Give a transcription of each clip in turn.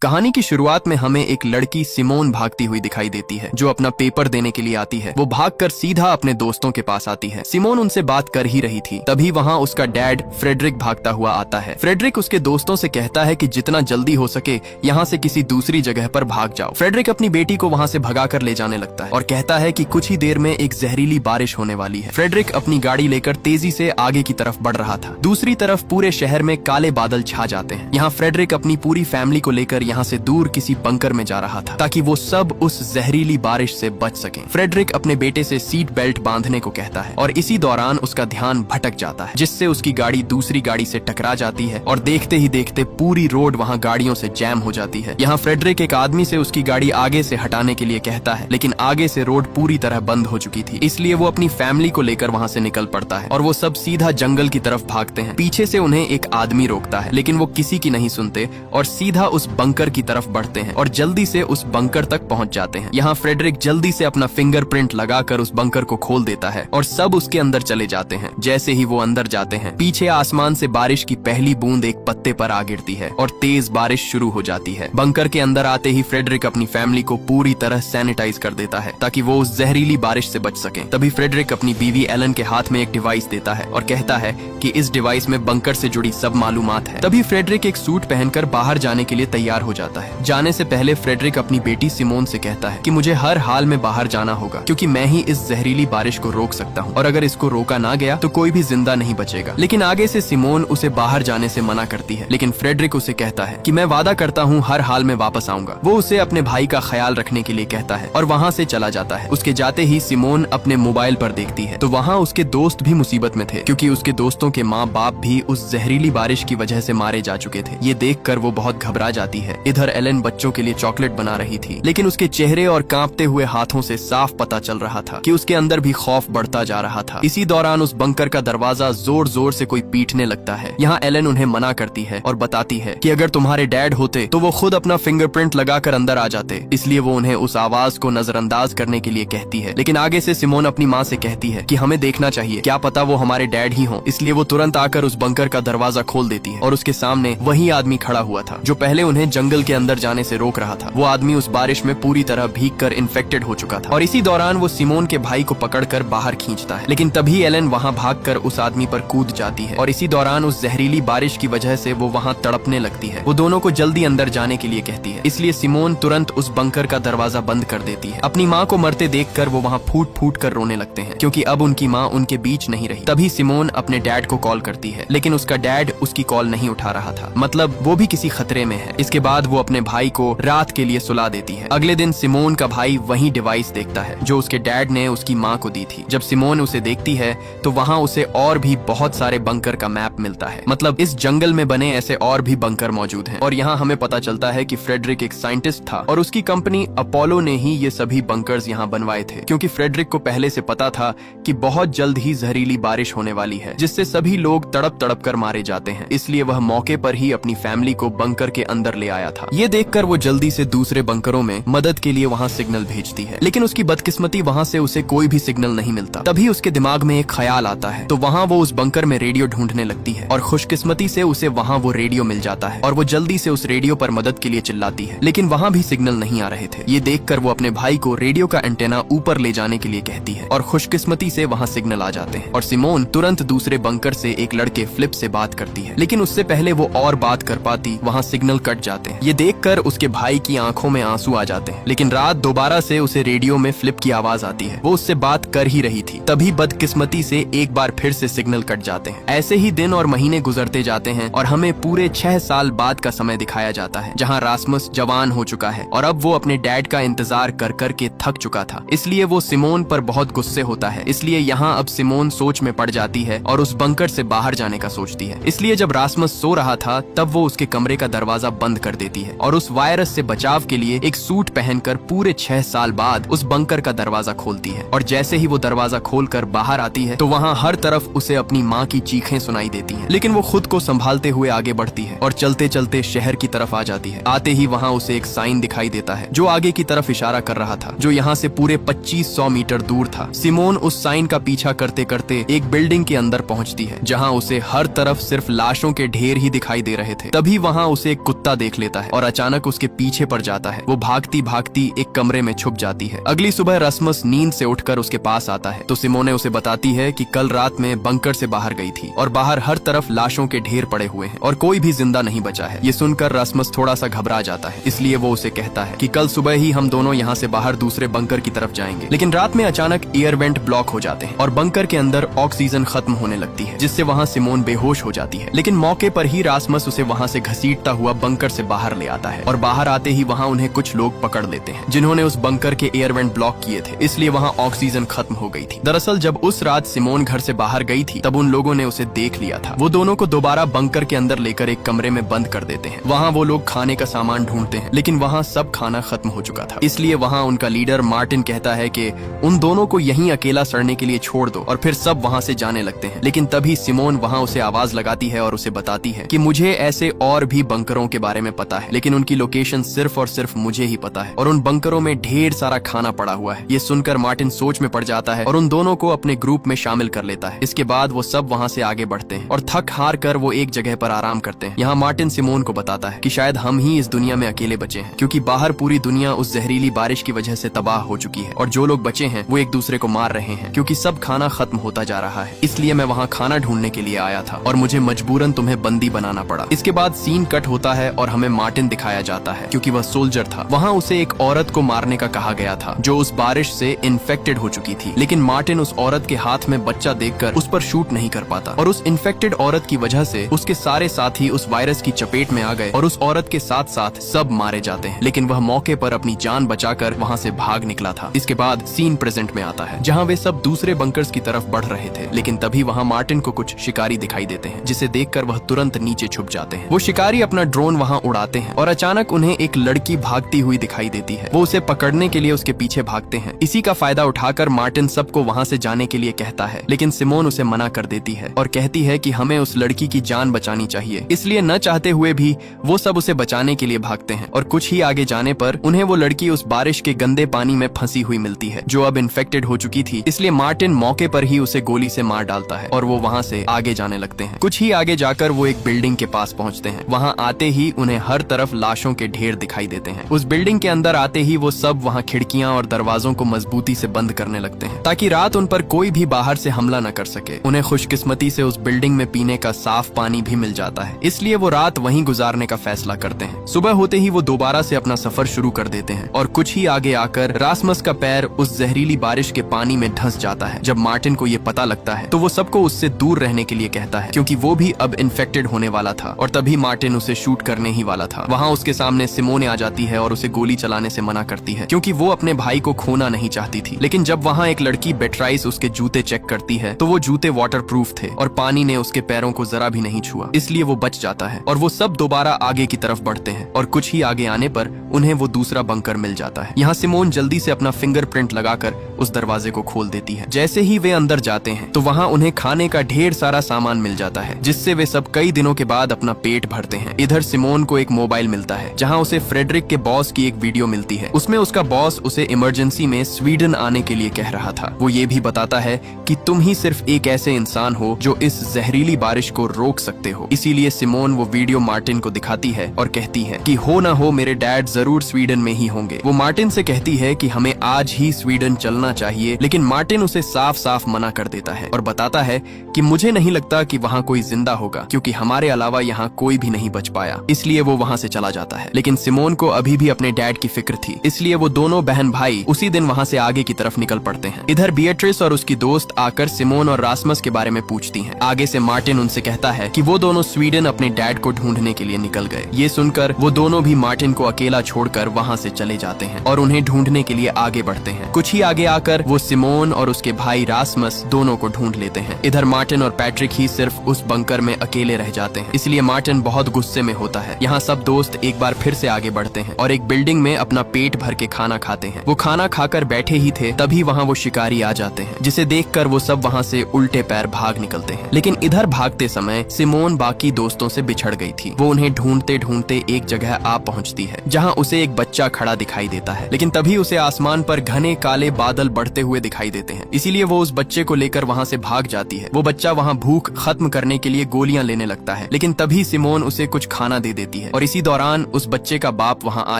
कहानी की शुरुआत में हमें एक लड़की सिमोन भागती हुई दिखाई देती है जो अपना पेपर देने के लिए आती है। वो भागकर सीधा अपने दोस्तों के पास आती है। सिमोन उनसे बात कर ही रही थी, तभी वहाँ उसका डैड फ्रेडरिक भागता हुआ आता है। फ्रेडरिक उसके दोस्तों से कहता है कि जितना जल्दी हो सके यहाँ से किसी दूसरी जगह पर भाग जाओ। फ्रेडरिक अपनी बेटी को वहाँ से भगाकर ले जाने लगता है और कहता है कि कुछ ही देर में एक जहरीली बारिश होने वाली है। फ्रेडरिक अपनी गाड़ी लेकर तेजी से आगे की तरफ बढ़ रहा था। दूसरी तरफ पूरे शहर में काले बादल छा जाते हैं। यहाँ फ्रेडरिक अपनी पूरी फैमिली को लेकर यहाँ से दूर किसी बंकर में जा रहा था ताकि वो सब उस जहरीली बारिश से बच सकें। फ्रेडरिक अपने बेटे से सीट बेल्ट बांधने को कहता है और इसी दौरान उसका ध्यान भटक जाता है, जिससे उसकी गाड़ी दूसरी गाड़ी से टकरा जाती है और देखते ही देखते पूरी रोड वहाँ गाड़ियों से जैम हो जाती है। यहाँ फ्रेडरिक एक आदमी से उसकी गाड़ी आगे से हटाने के लिए कहता है, लेकिन आगे से रोड पूरी तरह बंद हो चुकी थी, इसलिए वो अपनी फैमिली को लेकर वहाँ से निकल पड़ता है और वो सब सीधा जंगल की तरफ भागते हैं। पीछे से उन्हें एक आदमी रोकता है, लेकिन वो किसी की नहीं सुनते और सीधा उस बंकर की तरफ बढ़ते हैं और जल्दी से उस बंकर तक पहुंच जाते हैं। यहाँ फ्रेडरिक जल्दी से अपना फिंगरप्रिंट लगाकर उस बंकर को खोल देता है और सब उसके अंदर चले जाते हैं। जैसे ही वो अंदर जाते हैं, पीछे आसमान से बारिश की पहली बूंद एक पत्ते पर आ गिरती है और तेज बारिश शुरू हो जाती है। बंकर के अंदर आते ही फ्रेडरिक अपनी फैमिली को पूरी तरह सैनिटाइज कर देता है ताकि वो उस जहरीली बारिश से बच सके। तभी फ्रेडरिक अपनी बीवी एलन के हाथ में एक डिवाइस देता है और कहता है कि इस डिवाइस में बंकर से जुड़ी सब मालूमात है। तभी फ्रेडरिक एक सूट पहनकर बाहर जाने के लिए तैयार हो जाता है। जाने से पहले फ्रेडरिक अपनी बेटी सिमोन से कहता है कि मुझे हर हाल में बाहर जाना होगा क्योंकि मैं ही इस जहरीली बारिश को रोक सकता हूँ और अगर इसको रोका ना गया तो कोई भी जिंदा नहीं बचेगा। लेकिन आगे से सिमोन उसे बाहर जाने से मना करती है, लेकिन फ्रेडरिक उसे कहता है कि मैं वादा करता हूँ हर हाल में वापस आऊंगा। वो उसे अपने भाई का ख्याल रखने के लिए कहता है और वहाँ से चला जाता है। उसके जाते ही सिमोन अपने मोबाइल पर देखती है तो वहाँ उसके दोस्त भी मुसीबत में थे क्योंकि उसके दोस्तों के माँ बाप भी उस जहरीली बारिश की वजह से मारे जा चुके थे। ये देखकर वो बहुत घबरा जाती है। इधर एलन बच्चों के लिए चॉकलेट बना रही थी, लेकिन उसके चेहरे और कांपते हुए हाथों से साफ पता चल रहा था कि उसके अंदर भी खौफ बढ़ता जा रहा था। इसी दौरान उस बंकर का दरवाजा जोर जोर से कोई पीटने लगता है। यहाँ एलन उन्हें मना करती है और बताती है कि अगर तुम्हारे डैड होते तो वो खुद अपना फिंगरप्रिंट लगाकर अंदर आ जाते, इसलिए वो उन्हें उस आवाज को नजरअंदाज करने के लिए कहती है। लेकिन आगे से सिमोन अपनी माँ से कहती है कि हमें देखना चाहिए, क्या पता वो हमारे डैड ही हों। इसलिए वो तुरंत आकर उस बंकर का दरवाजा खोल देती है और उसके सामने वही आदमी खड़ा हुआ था जो पहले उन्हें जंगल के अंदर जाने से रोक रहा था। वो आदमी उस बारिश में पूरी तरह भीगकर इन्फेक्टेड हो चुका था और इसी दौरान वो सिमोन के भाई को पकड़कर बाहर खींचता है, लेकिन तभी एलन वहाँ भागकर उस आदमी पर कूद जाती है और इसी दौरान उस जहरीली बारिश की वजह से वो वहाँ तड़पने लगती है। वो दोनों को जल्दी अंदर जाने के लिए कहती है, इसलिए सिमोन तुरंत उस बंकर का दरवाजा बंद कर देती है। अपनी माँ को मरते देखकर वो वहाँ फूट फूट कर रोने लगते हैं क्योंकि अब उनकी माँ उनके बीच नहीं रही। तभी सिमोन अपने डैड को कॉल करती है, लेकिन उसका डैड उसकी कॉल नहीं उठा रहा था, मतलब वो भी किसी खतरे में है। इसके बाद वो अपने भाई को रात के लिए सुला देती है। अगले दिन सिमोन का भाई वही डिवाइस देखता है जो उसके डैड ने उसकी माँ को दी थी। जब सिमोन उसे देखती है तो वहाँ उसे और भी बहुत सारे बंकर का मैप मिलता है, मतलब इस जंगल में बने ऐसे और भी बंकर मौजूद हैं। और यहाँ हमें पता चलता है कि फ्रेडरिक एक साइंटिस्ट था और उसकी कंपनी अपोलो ने ही ये सभी बंकर्स यहाँ बनवाए थे, क्योंकि फ्रेडरिक को पहले से पता था कि बहुत जल्द ही जहरीली बारिश होने वाली है जिससे सभी लोग तड़प तड़प कर मारे जाते हैं। इसलिए वह मौके पर ही अपनी फैमिली को बंकर के अंदर ले आया था। ये देखकर वो जल्दी से दूसरे बंकरों में मदद के लिए वहाँ सिग्नल भेजती है, लेकिन उसकी बदकिस्मती वहाँ से उसे कोई भी सिग्नल नहीं मिलता। तभी उसके दिमाग में एक ख्याल आता है, तो वहाँ वो उस बंकर में रेडियो ढूंढने लगती है और खुशकिस्मती से उसे वहाँ वो रेडियो मिल जाता है और वो जल्दी से उस रेडियो पर मदद के लिए चिल्लाती है, लेकिन वहाँ भी सिग्नल नहीं आ रहे थे। ये देखकर वो अपने भाई को रेडियो का एंटेना ऊपर ले जाने के लिए कहती है और खुशकिस्मती से वहाँ सिग्नल आ जाते हैं और सिमोन तुरंत दूसरे बंकर से एक लड़के फ्लिप से बात करती है, लेकिन उससे पहले वो और बात कर पाती वहाँ सिग्नल कट जाते हैं। ये देखकर उसके भाई की आंखों में आंसू आ जाते हैं, लेकिन रात दोबारा से उसे रेडियो में फ्लिप की आवाज आती है। वो उससे बात कर ही रही थी, तभी बदकिस्मती से एक बार फिर से सिग्नल कट जाते हैं। ऐसे ही दिन और महीने गुजरते जाते हैं और हमें पूरे 6 साल बाद का समय दिखाया जाता है, जहाँ रास्मस जवान हो चुका है और अब वो अपने डैड का इंतजार कर कर के थक चुका था। इसलिए वो सिमोन पर बहुत गुस्से होता है। इसलिए यहाँ अब सिमोन सोच में पड़ जाती है और उस बंकर से बाहर जाने का सोचती है। इसलिए जब रास्मस सो रहा था तब वो उसके कमरे का दरवाजा बंद कर देती है और उस वायरस से बचाव के लिए एक सूट पहनकर पूरे 6 साल बाद उस बंकर का दरवाजा खोलती है। और जैसे ही वो दरवाजा खोलकर बाहर आती है तो वहाँ हर तरफ उसे अपनी माँ की चीखें सुनाई देती हैं, लेकिन वो खुद को संभालते हुए आगे बढ़ती है और चलते चलते शहर की तरफ आ जाती है। आते ही वहाँ उसे एक साइन दिखाई देता है जो आगे की तरफ इशारा कर रहा था, जो यहाँ से पूरे 2500 मीटर दूर था। सिमोन उस साइन का पीछा करते करते एक बिल्डिंग के अंदर पहुँचती है जहाँ उसे हर तरफ सिर्फ लाशों के ढेर ही दिखाई दे रहे थे। तभी वहाँ उसे एक कुत्ता देख लेता देता है और अचानक उसके पीछे पड़ जाता है। वो भागती भागती एक कमरे में छुप जाती है। अगली सुबह रस्मस नींद से उठकर उसके पास आता है तो सिमोने उसे बताती है कि कल रात में बंकर से बाहर गई थी और बाहर हर तरफ लाशों के ढेर पड़े हुए हैं और कोई भी जिंदा नहीं बचा है। ये सुनकर रस्मस थोड़ा सा घबरा जाता है, इसलिए वो उसे कहता है कि कल सुबह ही हम दोनों यहाँ से बाहर दूसरे बंकर की तरफ जाएंगे। लेकिन रात में अचानक एयर वेंट ब्लॉक हो जाते हैं और बंकर के अंदर ऑक्सीजन खत्म होने लगती है, जिससे वहाँ सिमोन बेहोश हो जाती है। लेकिन मौके पर ही रास्मस उसे वहाँ से घसीटता हुआ बंकर से बाहर ले आता है और बाहर आते ही वहाँ उन्हें कुछ लोग पकड़ लेते हैं जिन्होंने उस बंकर के एयर वेंट ब्लॉक किए थे, इसलिए वहाँ ऑक्सीजन खत्म हो गई थी। दरअसल जब उस रात सिमोन घर से बाहर गई थी तब उन लोगों ने उसे देख लिया था। वो दोनों को दोबारा बंकर के अंदर लेकर एक कमरे में बंद कर देते हैं। वहाँ वो लोग खाने का सामान ढूंढते हैं, लेकिन वहाँ सब खाना खत्म हो चुका था। इसलिए वहाँ उनका लीडर मार्टिन कहता है कि उन दोनों को यहीं अकेला सड़ने के लिए छोड़ दो और फिर सब वहाँ से जाने लगते हैं। लेकिन तभी सिमोन वहाँ उसे आवाज लगाती है और उसे बताती है कि मुझे ऐसे और भी बंकरों के बारे में पता है, लेकिन उनकी लोकेशन सिर्फ और सिर्फ मुझे ही पता है और उन बंकरों में ढेर सारा खाना पड़ा हुआ है। ये सुनकर मार्टिन सोच में पड़ जाता है और उन दोनों को अपने ग्रुप में शामिल कर लेता है। इसके बाद वो सब वहाँ से आगे बढ़ते हैं और थक हार कर वो एक जगह पर आराम करते हैं। यहाँ मार्टिन सिमोन को बताता है कि शायद हम ही इस दुनिया में अकेले बचे हैं, क्योंकि बाहर पूरी दुनिया उस जहरीली बारिश की वजह से तबाह हो चुकी है और जो लोग बचे हैं वो एक दूसरे को मार रहे हैं क्योंकि सब खाना खत्म होता जा रहा है। इसलिए मैं वहाँ खाना ढूंढने के लिए आया था और मुझे मजबूरन तुम्हें बंदी बनाना पड़ा। इसके बाद सीन कट होता है और हमें मार्टिन दिखाया जाता है क्योंकि वह सोल्जर था। वहाँ उसे एक औरत को मारने का कहा गया था जो उस बारिश से इन्फेक्टेड हो चुकी थी, लेकिन मार्टिन उस औरत के हाथ में बच्चा देखकर उस पर शूट नहीं कर पाता और उस इन्फेक्टेड औरत की वजह से उसके सारे साथी उस वायरस की चपेट में आ गए और उस औरत के साथ साथ सब मारे जाते हैं। लेकिन वह मौके पर अपनी जान बचाकर वहाँ से भाग निकला था। इसके बाद सीन प्रेजेंट में आता है जहाँ वे सब दूसरे बंकर्स की तरफ बढ़ रहे थे, लेकिन तभी वहाँ मार्टिन को कुछ शिकारी दिखाई देते हैं जिसे देखकर वह तुरंत नीचे छुप जाते हैं। वो शिकारी अपना ड्रोन वहाँ उड़ाते हैं और अचानक उन्हें एक लड़की भागती हुई दिखाई देती है। वो उसे पकड़ने के लिए उसके पीछे भागते हैं। इसी का फायदा उठाकर मार्टिन सबको वहाँ से जाने के लिए कहता है, लेकिन सिमोन उसे मना कर देती है और कहती है कि हमें उस लड़की की जान बचानी चाहिए। इसलिए न चाहते हुए भी वो सब उसे बचाने के लिए भागते हैं और कुछ ही आगे जाने पर उन्हें वो लड़की उस बारिश के गंदे पानी में फंसी हुई मिलती है जो अब इन्फेक्टेड हो चुकी थी। इसलिए मार्टिन मौके पर ही उसे गोली से मार डालता है और वो वहाँ से आगे जाने लगते हैं। कुछ ही आगे जाकर वो एक बिल्डिंग के पास पहुँचते हैं। वहाँ आते ही उन्हें हर तरफ लाशों के ढेर दिखाई देते हैं। उस बिल्डिंग के अंदर आते ही वो सब वहाँ खिड़कियाँ और दरवाजों को मजबूती से बंद करने लगते हैं ताकि रात उन पर कोई भी बाहर से हमला न कर सके। उन्हें खुशकिस्मती से उस बिल्डिंग में पीने का साफ पानी भी मिल जाता है, इसलिए वो रात वहीं गुजारने का फैसला करते हैं। सुबह होते ही वो दोबारा से अपना सफर शुरू कर देते हैं और कुछ ही आगे आकर रास्मस का पैर उस जहरीली बारिश के पानी में धंस जाता है। जब मार्टिन को ये पता लगता है तो वो सबको उससे दूर रहने के लिए कहता है क्योंकि वो भी अब इन्फेक्टेड होने वाला था और तभी मार्टिन उसे शूट करने ही वाला था। वहाँ उसके सामने सिमोने आ जाती है और उसे गोली चलाने से मना करती है क्योंकि वो अपने भाई को खोना नहीं चाहती थी। लेकिन जब वहाँ एक लड़की बेट्राइस उसके जूते चेक करती है तो वो जूते वाटरप्रूफ थे और पानी ने उसके पैरों को जरा भी नहीं छुआ, इसलिए वो बच जाता है और वो सब दोबारा आगे की तरफ बढ़ते हैं और कुछ ही आगे आने पर उन्हें वो दूसरा बंकर मिल जाता है। यहाँ सिमोन जल्दी से अपना फिंगरप्रिंट लगाकर उस दरवाजे को खोल देती है। जैसे ही वे अंदर जाते हैं तो वहाँ उन्हें खाने का ढेर सारा सामान मिल जाता है जिससे वे सब कई दिनों के बाद अपना पेट भरते हैं। इधर सिमोन को एक मोबाइल मिलता है जहाँ उसे फ्रेडरिक के बॉस की एक वीडियो मिलती है। उसमें उसका बॉस उसे इमरजेंसी में स्वीडन आने के लिए कह रहा था। वो ये भी बताता है कि तुम ही सिर्फ एक ऐसे इंसान हो जो इस जहरीली बारिश को रोक सकते हो। इसीलिए सिमोन वो वीडियो मार्टिन को दिखाती है और कहती है कि हो ना हो मेरे डैड जरूर स्वीडन में ही होंगे। वो मार्टिन से कहती है कि हमें आज ही स्वीडन चलना चाहिए, लेकिन मार्टिन उसे साफ साफ मना कर देता है और बताता है कि मुझे नहीं लगता कि वहाँ कोई जिंदा होगा क्योंकि हमारे अलावा यहाँ कोई भी नहीं बच पाया। इसलिए वो वहाँ से चला जाता है। लेकिन सिमोन को अभी भी अपने डैड की फिक्र थी, इसलिए वो दोनों बहन भाई उसी दिन वहाँ से आगे की तरफ निकल पड़ते हैं। इधर बिएट्रिस और उसकी दोस्त आकर सिमोन और रास्मस के बारे में पूछती हैं। आगे से मार्टिन उनसे कहता है कि वो दोनों स्वीडन अपने डैड को ढूंढने के लिए निकल गए। ये सुनकर वो दोनों भी मार्टिन को अकेला छोड़कर वहाँ से चले जाते हैं और उन्हें ढूंढने के लिए आगे बढ़ते हैं। कुछ ही आगे आकर वो सिमोन और उसके भाई रास्मस दोनों को ढूंढ लेते हैं। इधर मार्टिन और पैट्रिक ही सिर्फ उस बंकर में अकेले रह जाते हैं, इसलिए मार्टिन बहुत गुस्से में होता है। यहाँ सब दोस्त एक बार फिर से आगे बढ़ते हैं और एक बिल्डिंग में अपना पेट भर के खाना खाते हैं। वो खाना खाकर बैठे ही थे तभी वहाँ वो शिकारी आ जाते हैं, जिसे देखकर वो सब वहाँ से उल्टे पैर भाग निकलते हैं। लेकिन इधर भागते समय सिमोन बाकी दोस्तों से बिछड़ गई थी। वो उन्हें ढूंढते ढूंढते एक जगह आ पहुँचती है जहाँ उसे एक बच्चा खड़ा दिखाई देता है। लेकिन तभी उसे आसमान पर घने काले बादल बढ़ते हुए दिखाई देते हैं, इसीलिए वो उस बच्चे को लेकर वहाँ से भाग जाती है। वो बच्चा वहाँ भूख खत्म करने के लिए गोलियां लेने लगता है, लेकिन तभी सिमोन उसे कुछ खाना दे देती है और और इसी दौरान उस बच्चे का बाप वहाँ आ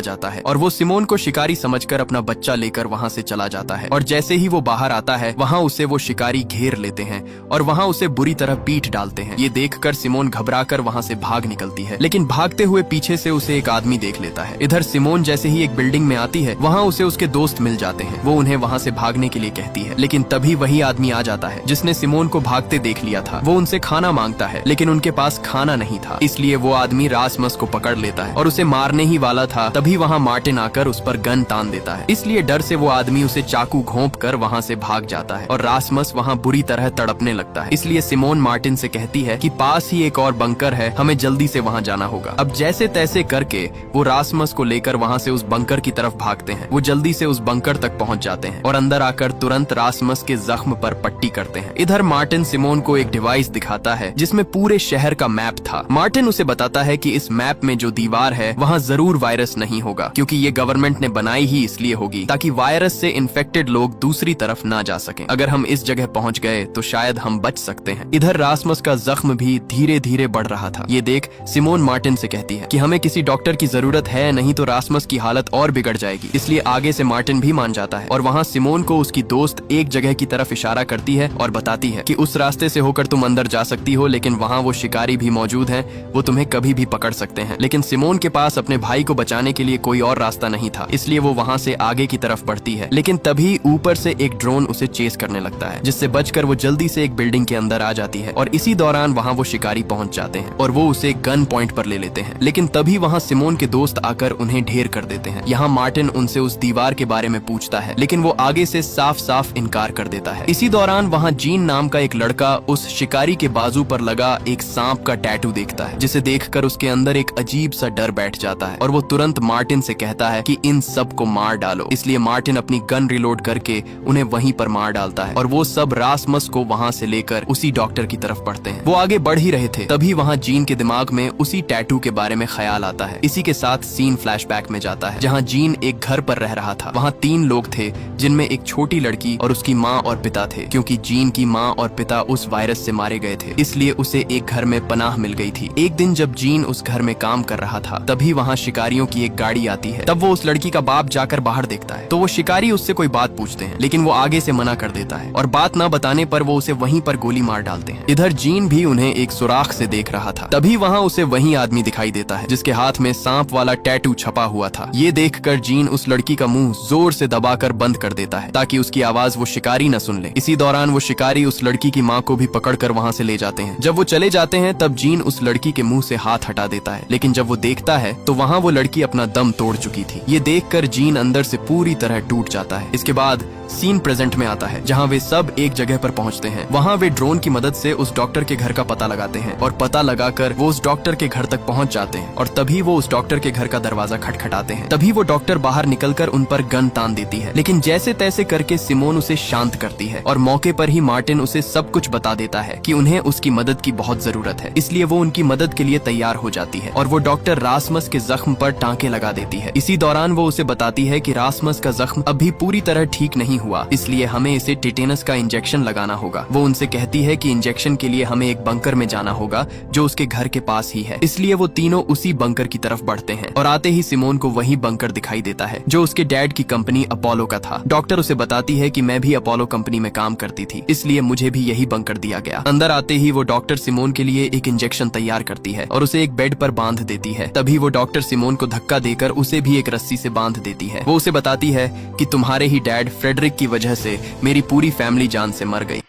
जाता है और वो सिमोन को शिकारी समझकर अपना बच्चा लेकर वहाँ से चला जाता है। और जैसे ही वो बाहर आता है वहाँ उसे वो शिकारी घेर लेते हैं और वहाँ उसे बुरी तरह पीट डालते हैं। ये देखकर सिमोन घबराकर वहाँ से भाग निकलती है, लेकिन भागते हुए पीछे से उसे एक आदमी देख लेता है। इधर सिमोन जैसे ही एक बिल्डिंग में आती है वहाँ उसे उसके दोस्त मिल जाते हैं। वो उन्हें वहाँ से भागने के लिए कहती है, लेकिन तभी वही आदमी आ जाता है जिसने सिमोन को भागते देख लिया था। वो उनसे खाना मांगता है, लेकिन उनके पास खाना नहीं था, इसलिए वो आदमी रासमस को पकड़ लेता है और उसे मारने ही वाला था। तभी वहाँ मार्टिन आकर उस पर गन तान देता है, इसलिए डर से वो आदमी उसे चाकू घोंप कर वहाँ से भाग जाता है और रासमस वहाँ बुरी तरह तड़पने लगता है। इसलिए सिमोन मार्टिन से कहती है कि पास ही एक और बंकर है, हमें जल्दी से वहाँ जाना होगा। अब जैसे तैसे करके वो रासमस को लेकर वहाँ से उस बंकर की तरफ भागते हैं। वो जल्दी से उस बंकर तक पहुँच जाते हैं और अंदर आकर तुरंत रासमस के जख्म पर पट्टी करते हैं। इधर मार्टिन सिमोन को एक डिवाइस दिखाता है जिसमें पूरे शहर का मैप था। मार्टिन उसे बताता है कि इस मैप में जो दीवार है वहाँ जरूर वायरस नहीं होगा, क्योंकि ये गवर्नमेंट ने बनाई ही इसलिए होगी ताकि वायरस से इन्फेक्टेड लोग दूसरी तरफ ना जा सकें। अगर हम इस जगह पहुँच गए तो शायद हम बच सकते हैं। इधर रासमस का जख्म भी धीरे धीरे बढ़ रहा था। ये देख सिमोन मार्टिन से कहती है कि हमें किसी डॉक्टर की जरूरत है, नहीं तो रासमस की हालत और बिगड़ जाएगी। इसलिए आगे से मार्टिन भी मान जाता है और वहाँ सिमोन को उसकी दोस्त एक जगह की तरफ इशारा करती है और बताती है कि उस रास्ते से होकर तुम अंदर जा सकती हो, लेकिन वहाँ वो शिकारी भी मौजूद हैं, वो तुम्हें कभी भी पकड़ सकते हैं। लेकिन सिमोन के पास अपने भाई को बचाने के लिए कोई और रास्ता नहीं था, इसलिए वो वहाँ से आगे की तरफ बढ़ती है। लेकिन तभी ऊपर से एक ड्रोन उसे चेस करने लगता है, जिससे बचकर वो जल्दी से एक बिल्डिंग के अंदर आ जाती है और इसी दौरान वहाँ वो शिकारी पहुंच जाते हैं और वो उसे गन पॉइंट पर ले लेते हैं। लेकिन तभी वहाँ सिमोन के दोस्त आकर उन्हें ढेर कर देते हैं। यहाँ मार्टिन उनसे उस दीवार के बारे में पूछता है, लेकिन वो आगे से साफ साफ इनकार कर देता है। इसी दौरान वहाँ जीन नाम का एक लड़का उस शिकारी के बाजू पर लगा एक सांप का टैटू देखता है, जिसे देखकर उसके अंदर एक अजीब सा डर बैठ जाता है और वो तुरंत मार्टिन से कहता है कि इन सब को मार डालो। इसलिए मार्टिन अपनी गन रिलोड करके उन्हें वहीं पर मार डालता है और वो सब रासमस को वहाँ से लेकर उसी डॉक्टर की तरफ बढ़ते हैं। वो आगे बढ़ ही रहे थे, तभी वहाँ जीन के दिमाग में उसी टैटू के बारे में ख्याल आता है। इसी के साथ सीन फ्लैशबैक में जाता है, जहाँ जीन एक घर पर रह रहा था। वहाँ 3 लोग थे, जिनमें एक छोटी लड़की और उसकी माँ और पिता थे। क्योंकि जीन की माँ और पिता उस वायरस से मारे गए थे, इसलिए उसे एक घर में पनाह मिल गई थी। एक दिन जब जीन उस घर में काम कर रहा था, तभी वहाँ शिकारियों की एक गाड़ी आती है। तब वो उस लड़की का बाप जाकर बाहर देखता है, तो वो शिकारी उससे कोई बात पूछते हैं, लेकिन वो आगे से मना कर देता है और बात न बताने पर वो उसे वहीं पर गोली मार डालते हैं। इधर जीन भी उन्हें एक सुराख से देख रहा था। तभी वहाँ उसे वही आदमी दिखाई देता है जिसके हाथ में सांप वाला टैटू छपा हुआ था। ये देखकर जीन उस लड़की का मुंह जोर से दबाकर बंद कर देता है ताकि उसकी आवाज वो शिकारी न सुन ले। इसी दौरान वो शिकारी उस लड़की की माँ को भी पकड़कर वहाँ से ले जाते हैं। जब वो चले जाते हैं तब जीन उस लड़की के मुंह से हाथ हटा देता है, लेकिन जब वो देखता है तो वहाँ वो लड़की अपना दम तोड़ चुकी थी। ये देखकर जीन अंदर से पूरी तरह टूट जाता है। इसके बाद सीन प्रेजेंट में आता है, जहाँ वे सब एक जगह पर पहुँचते हैं। वहाँ वे ड्रोन की मदद से उस डॉक्टर के घर का पता लगाते हैं और पता लगाकर वो उस डॉक्टर के घर तक पहुँच जाते हैं और तभी वो उस डॉक्टर के घर का दरवाजा खटखटाते हैं। तभी वो डॉक्टर बाहर निकलकर उन पर गन तान देती है, लेकिन जैसे तैसे करके सिमोन उसे शांत करती है और मौके पर ही मार्टिन उसे सब कुछ बता देता है कि उन्हें उसकी मदद की बहुत जरूरत है। इसलिए वो उनकी मदद के लिए तैयार हो जाती है और वो डॉक्टर रासमस के जख्म पर टांके लगा देती है। इसी दौरान वो उसे बताती है कि रासमस का जख्म अभी पूरी तरह ठीक नहीं हुआ, इसलिए हमें इसे टेटेनस का इंजेक्शन लगाना होगा। वो उनसे कहती है कि इंजेक्शन के लिए हमें एक बंकर में जाना होगा जो उसके घर के पास ही है। इसलिए वो तीनों उसी बंकर की तरफ बढ़ते हैं और आते ही सिमोन को वही बंकर दिखाई देता है जो उसके डैड की कंपनी अपोलो का था। डॉक्टर उसे बताती है कि मैं भी अपोलो कंपनी में काम करती थी, इसलिए मुझे भी यही बंकर दिया गया। अंदर आते ही वो डॉक्टर सिमोन के लिए एक इंजेक्शन तैयार करती है और उसे एक बेड पर बांध देती है। तभी वो डॉक्टर सिमोन को धक्का देकर उसे भी एक रस्सी से बांध देती है। वो उसे बताती है कि तुम्हारे ही डैड फ्रेडरिक की वजह से मेरी पूरी फैमिली जान से मर गई।